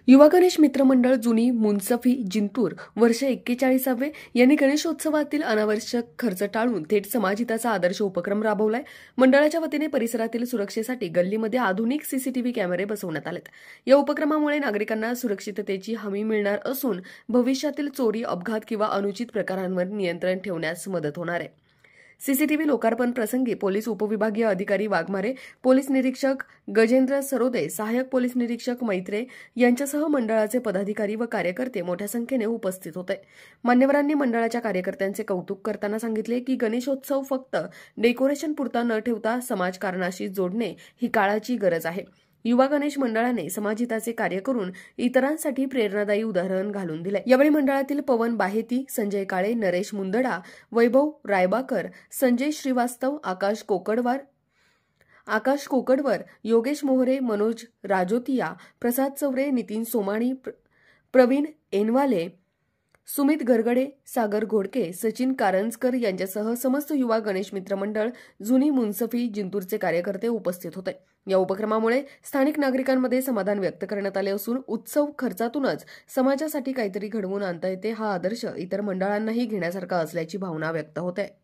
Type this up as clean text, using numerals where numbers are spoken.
युवा गणेश मित्र मंडळ जुनी मुनसफी जिंतूर वर्ष 41वे यांनी गणेशोत्सवातील अनावश्यक खर्च टाळून थेट समाजहिताचा आदर्श उपक्रम राबवलाय। मंडळाच्या वतीने परिसरातील सुरक्षेसाठी गल्लीमध्ये आधुनिक सीसीटीव्ही कॅमेरे बसवण्यात आलेत। या उपक्रमामुळे नागरिकांना सुरक्षिततेची हमी मिळणार असून भविष्यातील चोरी, अपघात किंवा अनुचित प्रकारांवर नियंत्रण ठेवण्यास मदत होणार आहे। सीसीटीव्ही लोकार्पण प्रसंगी पोलीस उपविभागीय अधिकारी वाघमारे, पोलीस निरीक्षक गजेंद्र सरोदे, सहाय्यक पोलीस निरीक्षक मैत्रे यांच्यासह मंडळाचे पदाधिकारी व कार्यकर्ते मोठ्या संख्येने उपस्थित होते। मान्यवरांनी मंडळाच्या कार्यकर्त्यांचे कौतुक करताना सांगितले की गणेशोत्सव फक्त डेकोरेशन पुरता न ठेवता समाजकारणाशी जोडणे ही काळाची गरज आहे। युवा गणेश मंडळाने समाजहिताचे कार्य करून इतरांसाठी प्रेरणादायी उदाहरण घालून दिले। यावेळी मंडळातील पवन बाहेती, संजय काळे, नरेश मुंदडा, वैभव रायबाकर, संजय श्रीवास्तव, आकाश कोकडवर, योगेश मोहरे, मनोज राजोतिया, प्रसाद चौरे, नितीन सोमाणी, प्रवीण एनवाले, सुमित गरगडे, सागर घोडके, सचिन कारंजकर यांच्यासह समस्त युवा गणेश मित्र मंडळ जुनी मुनसफी जिंतूरचे कार्यकर्ते उपस्थित होते। या उपक्रमामुळे स्थानिक नागरिकांमध्ये समाधान व्यक्त करण्यात आले असून उत्सव खर्चातूनच समाजासाठी काहीतरी घडवून आणता येते हा आदर्श इतर मंडळांनाही घेण्यासारखा असल्याची भावना व्यक्त होते।